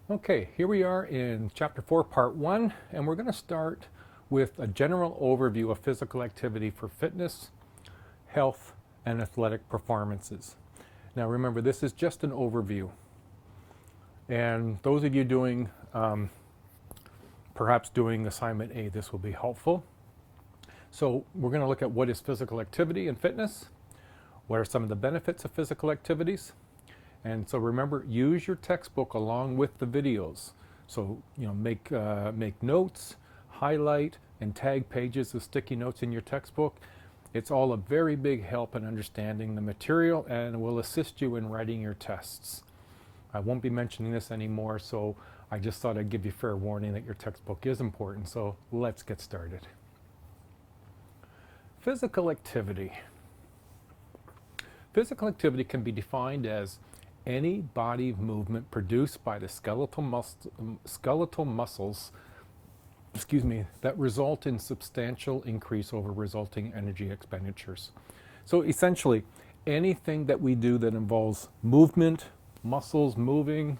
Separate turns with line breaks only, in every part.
Okay, here we are in Chapter 4, Part 1, and we're going to start with a general overview of physical activity for fitness, health, and athletic performances. Now remember, this is just an overview, and those of you doing, perhaps doing Assignment A, this will be helpful. So we're going to look at what is physical activity and fitness, what are some of the benefits of physical activities, and so remember, use your textbook along with the videos. So make notes, highlight, and tag pages of sticky notes in your textbook. It's all a very big help in understanding the material and will assist you in writing your tests. I won't be mentioning this anymore, so I just thought I'd give you fair warning that your textbook is important. So let's get started. Physical activity. Physical activity can be defined as any body movement produced by the skeletal muscles that result in substantial increase over resulting energy expenditures. So essentially, anything that we do that involves movement, muscles moving,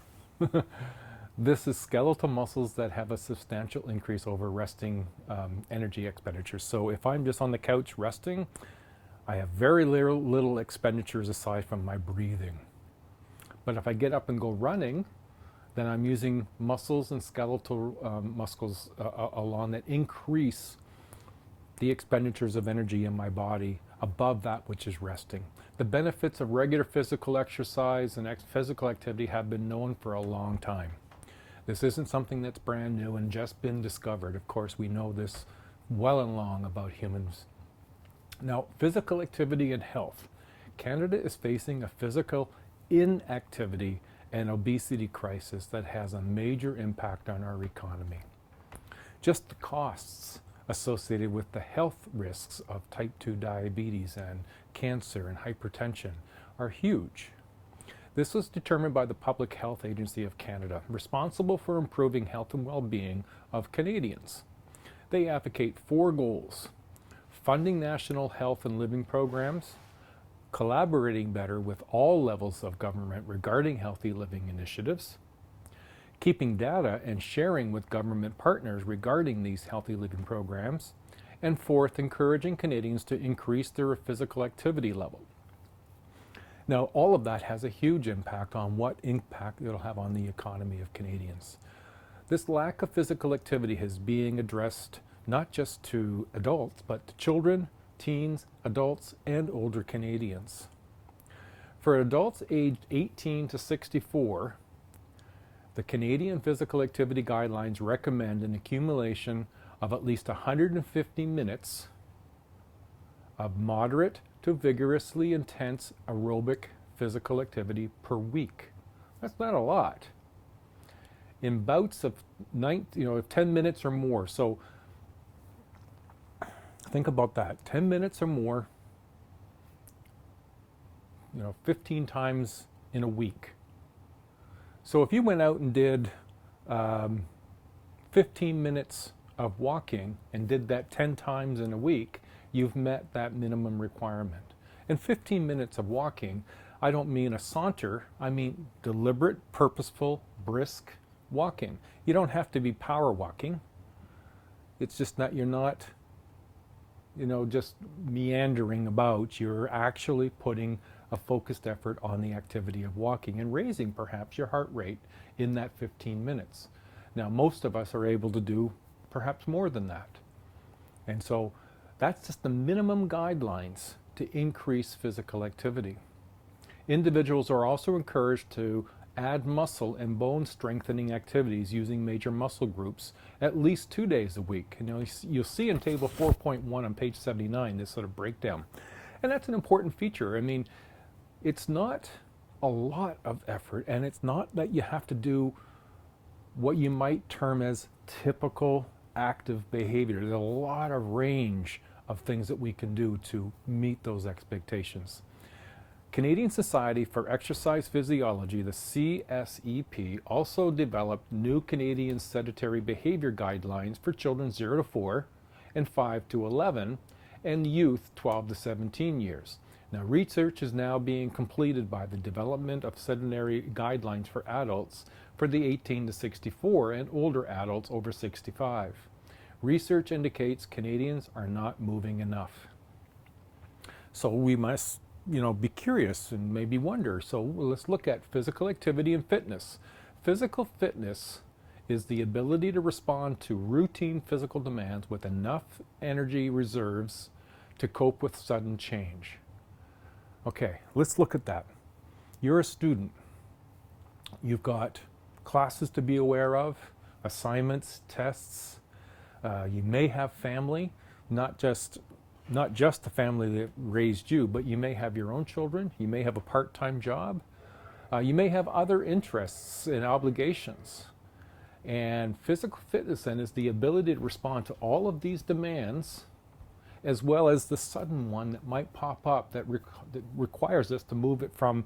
this is skeletal muscles that have a substantial increase over resting energy expenditures. So if I'm just on the couch resting, I have very little expenditures aside from my breathing. But if I get up and go running, then I'm using muscles and skeletal muscles along that increase the expenditures of energy in my body above that which is resting. The benefits of regular physical exercise and physical activity have been known for a long time. This isn't something that's brand new and just been discovered. Of course, we know this well and long about humans. Now, physical activity and health. Canada is facing a physical inactivity and obesity crisis that has a major impact on our economy. Just the costs associated with the health risks of type 2 diabetes and cancer and hypertension are huge. This was determined by the Public Health Agency of Canada, responsible for improving health and well-being of Canadians. They advocate 4 goals: funding national health and living programs, collaborating better with all levels of government regarding healthy living initiatives, keeping data and sharing with government partners regarding these healthy living programs, and 4th, encouraging Canadians to increase their physical activity level. Now, all of that has a huge impact on what impact it'll have on the economy of Canadians. This lack of physical activity is being addressed not just to adults, but to children, teens, adults, and older Canadians. For adults aged 18 to 64, the Canadian Physical Activity Guidelines recommend an accumulation of at least 150 minutes of moderate to vigorously intense aerobic physical activity per week. That's not a lot. In bouts of 10 minutes or more. So think about that, 10 minutes or more, 15 times in a week. So if you went out and did 15 minutes of walking and did that 10 times in a week, you've met that minimum requirement. And 15 minutes of walking, I don't mean a saunter, I mean deliberate, purposeful, brisk walking. You don't have to be power walking. It's just that you're not just meandering about. You're actually putting a focused effort on the activity of walking and raising perhaps your heart rate in that 15 minutes. Now, most of us are able to do perhaps more than that. And so that's just the minimum guidelines to increase physical activity. Individuals are also encouraged to add muscle and bone strengthening activities using major muscle groups at least 2 days a week. You'll see in table 4.1 on page 79 this sort of breakdown. And that's an important feature. I mean, it's not a lot of effort, and it's not that you have to do what you might term as typical active behavior. There's a lot of range of things that we can do to meet those expectations. Canadian Society for Exercise Physiology, the CSEP, also developed new Canadian sedentary behavior guidelines for children 0 to 4 and 5 to 11 and youth 12 to 17 years. Now, research is now being completed by the development of sedentary guidelines for adults for the 18 to 64 and older adults over 65. Research indicates Canadians are not moving enough. So we must, be curious and maybe wonder. So let's look at physical activity and fitness. Physical fitness is the ability to respond to routine physical demands with enough energy reserves to cope with sudden change. Okay, let's look at that. You're a student. You've got classes to be aware of, assignments, tests. You may have family, not just the family that raised you, but you may have your own children. You may have a part-time job. You may have other interests and obligations. And physical fitness then is the ability to respond to all of these demands, as well as the sudden one that might pop up that requires us to move it from,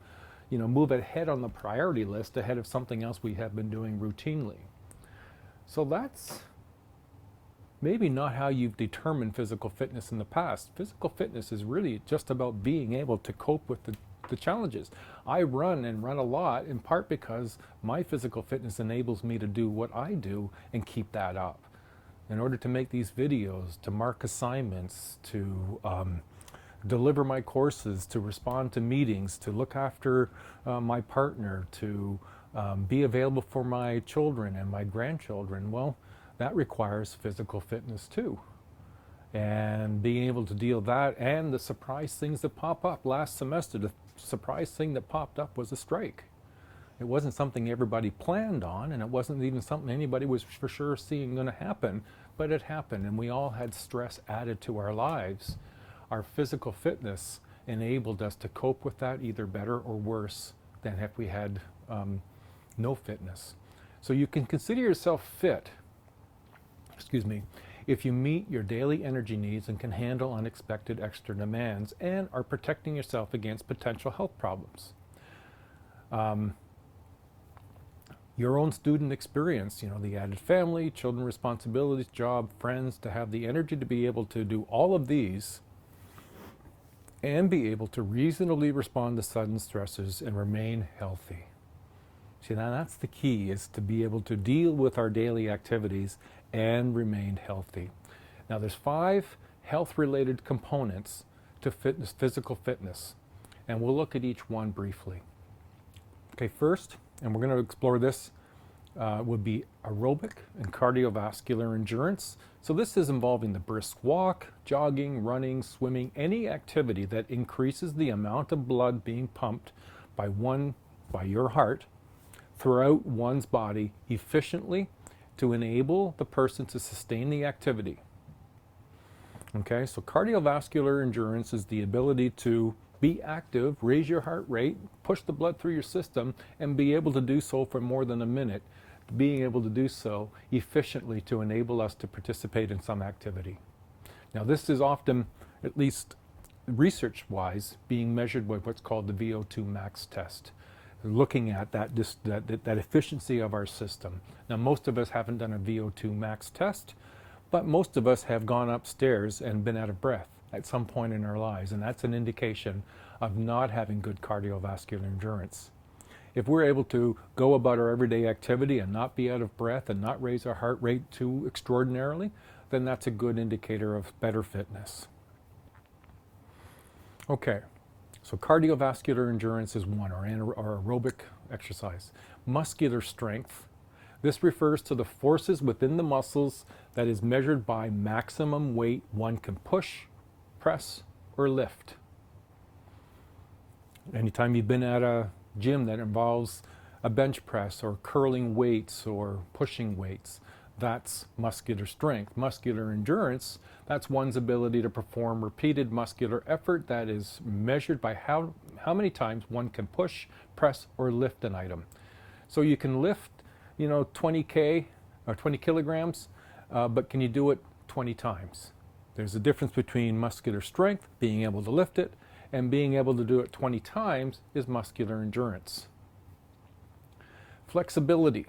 move ahead on the priority list ahead of something else we have been doing routinely. So that's maybe not how you've determined physical fitness in the past. Physical fitness is really just about being able to cope with the challenges. I run a lot in part because my physical fitness enables me to do what I do and keep that up. In order to make these videos, to mark assignments, to deliver my courses, to respond to meetings, to look after my partner, to be available for my children and my grandchildren, well, that requires physical fitness too. And being able to deal with that and the surprise things that pop up. Last semester, the surprise thing that popped up was a strike. It wasn't something everybody planned on, and it wasn't even something anybody was for sure seeing going to happen, but it happened, and we all had stress added to our lives. Our physical fitness enabled us to cope with that either better or worse than if we had no fitness. So you can consider yourself fit, if you meet your daily energy needs and can handle unexpected extra demands and are protecting yourself against potential health problems. Your own student experience, the added family, children responsibilities, job, friends, to have the energy to be able to do all of these and be able to reasonably respond to sudden stressors and remain healthy. See, now that's the key, is to be able to deal with our daily activities and remain healthy. Now there's 5 health-related components to fitness, physical fitness, and we'll look at each one briefly. Okay, first, and we're going to explore this, would be aerobic and cardiovascular endurance. So this is involving the brisk walk, jogging, running, swimming, any activity that increases the amount of blood being pumped by your heart throughout one's body efficiently to enable the person to sustain the activity. Okay, so cardiovascular endurance is the ability to be active, raise your heart rate, push the blood through your system, and be able to do so for more than a minute, being able to do so efficiently to enable us to participate in some activity. Now this is often, at least research-wise, being measured by what's called the VO2 max test, looking at that efficiency of our system. Now most of us haven't done a VO2 max test, but most of us have gone upstairs and been out of breath at some point in our lives, and that's an indication of not having good cardiovascular endurance. If we're able to go about our everyday activity and not be out of breath and not raise our heart rate too extraordinarily, then that's a good indicator of better fitness. Okay, so cardiovascular endurance is one, or aerobic exercise. Muscular strength. This refers to the forces within the muscles that is measured by maximum weight one can push, press, or lift. Anytime you've been at a gym that involves a bench press or curling weights or pushing weights, that's muscular strength. Muscular endurance, that's one's ability to perform repeated muscular effort that is measured by how many times one can push, press, or lift an item. So you can lift 20 or 20 kilograms, but can you do it 20 times? There's a difference between muscular strength, being able to lift it, and being able to do it 20 times is muscular endurance. Flexibility.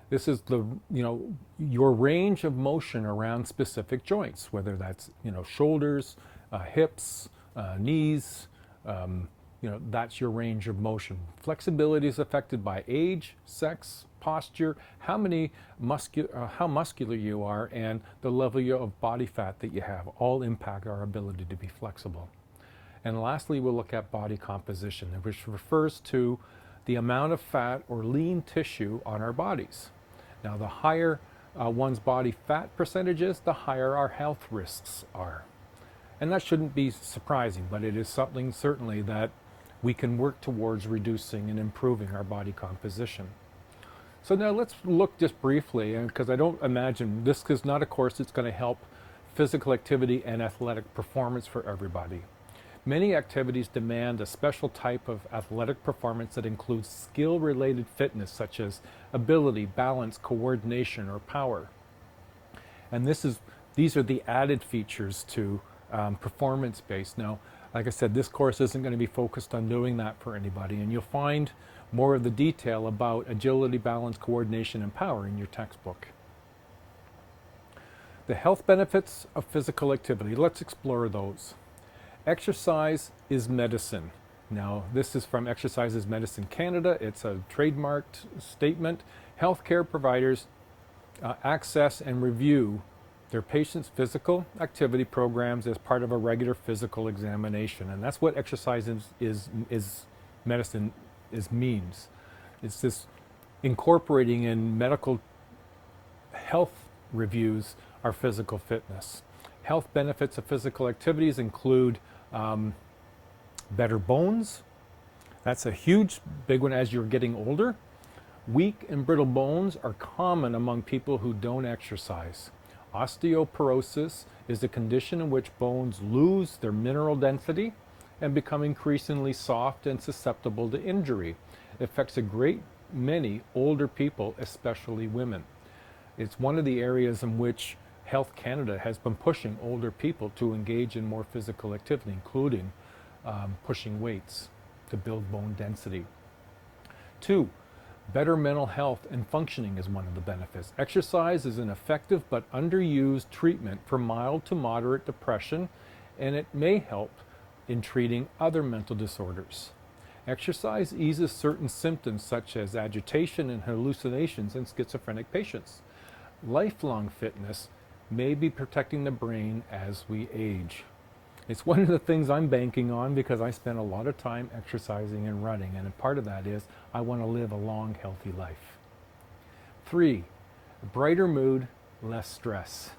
This is your range of motion around specific joints, whether that's shoulders, hips, knees, That's your range of motion. Flexibility is affected by age, sex, posture, how muscular you are, and the level of body fat that you have. All impact our ability to be flexible. And lastly, we'll look at body composition, which refers to the amount of fat or lean tissue on our bodies. Now, the higher one's body fat percentage is, the higher our health risks are. And that shouldn't be surprising, but it is something certainly that we can work towards reducing and improving our body composition. So now let's look just briefly, because I don't imagine this is not a course that's going to help physical activity and athletic performance for everybody. Many activities demand a special type of athletic performance that includes skill-related fitness such as ability, balance, coordination, or power. And these are the added features to performance-based. Now, like I said, this course isn't going to be focused on doing that for anybody, and you'll find more of the detail about agility, balance, coordination, and power in your textbook. The health benefits of physical activity. Let's explore those. Exercise is medicine. Now, this is from Exercise is Medicine Canada. It's a trademarked statement. Healthcare providers access and review their patients' physical activity programs as part of a regular physical examination. And that's what exercise is medicine means. It's this incorporating in medical health reviews our physical fitness. Health benefits of physical activities include better bones. That's a huge, big one as you're getting older. Weak and brittle bones are common among people who don't exercise. Osteoporosis is a condition in which bones lose their mineral density and become increasingly soft and susceptible to injury. It affects a great many older people, especially women. It's one of the areas in which Health Canada has been pushing older people to engage in more physical activity, including pushing weights to build bone density. 2, better mental health and functioning is one of the benefits. Exercise is an effective but underused treatment for mild to moderate depression, and it may help in treating other mental disorders. Exercise eases certain symptoms such as agitation and hallucinations in schizophrenic patients. Lifelong fitness may be protecting the brain as we age. It's one of the things I'm banking on because I spend a lot of time exercising and running, and a part of that is I want to live a long, healthy life. 3, brighter mood, less stress.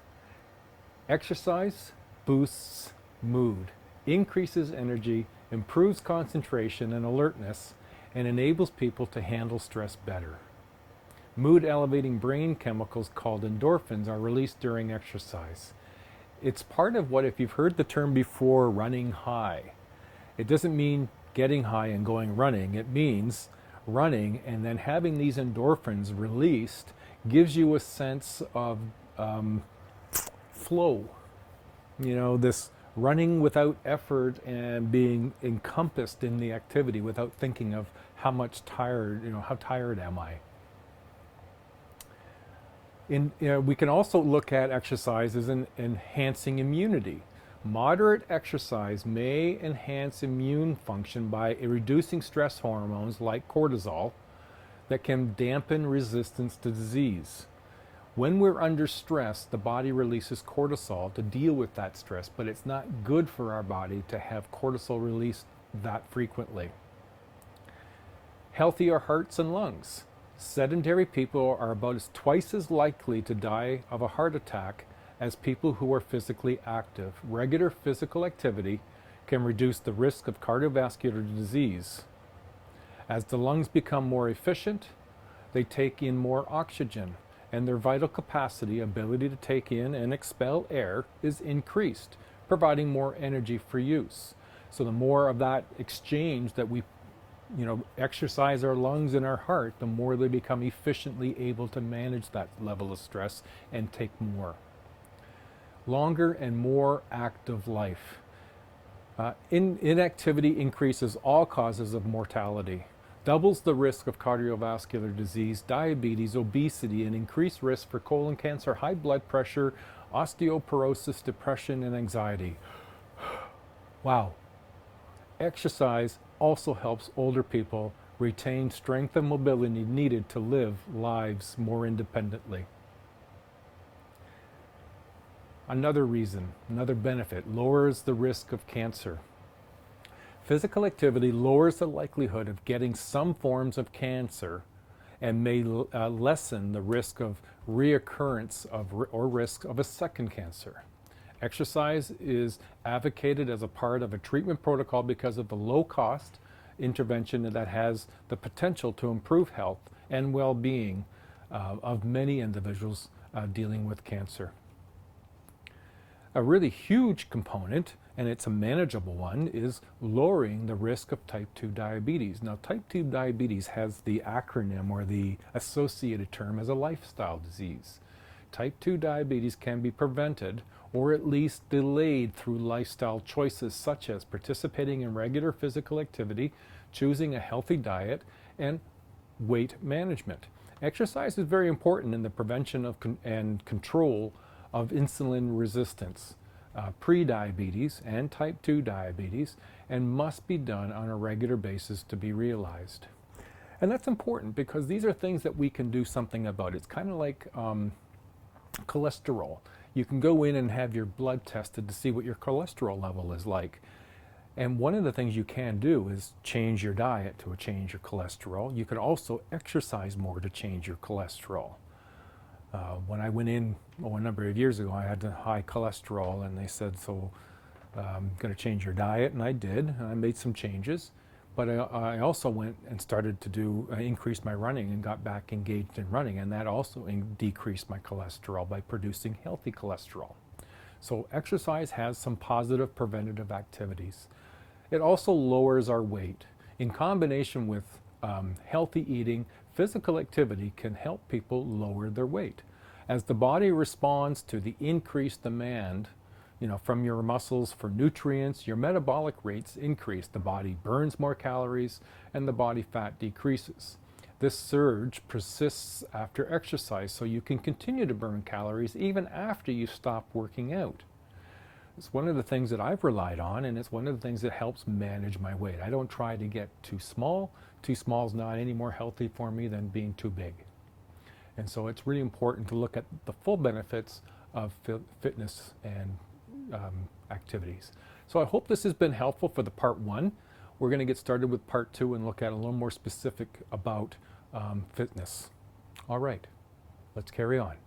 Exercise boosts mood, increases energy, improves concentration and alertness, and enables people to handle stress better. Mood-elevating brain chemicals called endorphins are released during exercise. It's part of what, if you've heard the term before, running high. It doesn't mean getting high and going running. It means running and then having these endorphins released gives you a sense of flow. This running without effort and being encompassed in the activity without thinking of how tired am I. We can also look at exercise as enhancing immunity. Moderate exercise may enhance immune function by reducing stress hormones like cortisol that can dampen resistance to disease. When we're under stress, the body releases cortisol to deal with that stress, but it's not good for our body to have cortisol released that frequently. Healthier hearts and lungs. Sedentary people are about twice as likely to die of a heart attack as people who are physically active. Regular physical activity can reduce the risk of cardiovascular disease. As the lungs become more efficient, they take in more oxygen, and their vital capacity, ability to take in and expel air, is increased, providing more energy for use. So the more of that exchange that we exercise our lungs and our heart, the more they become efficiently able to manage that level of stress and take more. Longer and more active life. Inactivity increases all causes of mortality, doubles the risk of cardiovascular disease, diabetes, obesity, and increased risk for colon cancer, high blood pressure, osteoporosis, depression, and anxiety. Wow. Exercise also helps older people retain strength and mobility needed to live lives more independently. Another reason, another benefit, lowers the risk of cancer. Physical activity lowers the likelihood of getting some forms of cancer and may lessen the risk of reoccurrence or risk of a second cancer. Exercise is advocated as a part of a treatment protocol because of the low cost intervention that has the potential to improve health and well-being of many individuals dealing with cancer. A really huge component, and it's a manageable one, is lowering the risk of type 2 diabetes. Now, type 2 diabetes has the acronym or the associated term as a lifestyle disease. Type 2 diabetes can be prevented or at least delayed through lifestyle choices such as participating in regular physical activity, choosing a healthy diet, and weight management. Exercise is very important in the prevention of and control of insulin resistance, pre-diabetes and type 2 diabetes, and must be done on a regular basis to be realized. And that's important because these are things that we can do something about. It's kind of like cholesterol. You can go in and have your blood tested to see what your cholesterol level is like. And one of the things you can do is change your diet to change your cholesterol. You can also exercise more to change your cholesterol. When I went in a number of years ago, I had high cholesterol, and they said, so I'm going to change your diet, and I did. And I made some changes, but I also went and started to increase my running and got back engaged in running, and that also decreased my cholesterol by producing healthy cholesterol. So exercise has some positive preventative activities. It also lowers our weight. In combination with healthy eating, physical activity can help people lower their weight. As the body responds to the increased demand, from your muscles for nutrients, your metabolic rates increase. The body burns more calories and the body fat decreases. This surge persists after exercise, so you can continue to burn calories even after you stop working out. It's one of the things that I've relied on, and it's one of the things that helps manage my weight. I don't try to get too small. Too small is not any more healthy for me than being too big. And so it's really important to look at the full benefits of fitness and activities. So I hope this has been helpful for the part 1. We're going to get started with part 2 and look at a little more specific about fitness. All right, let's carry on.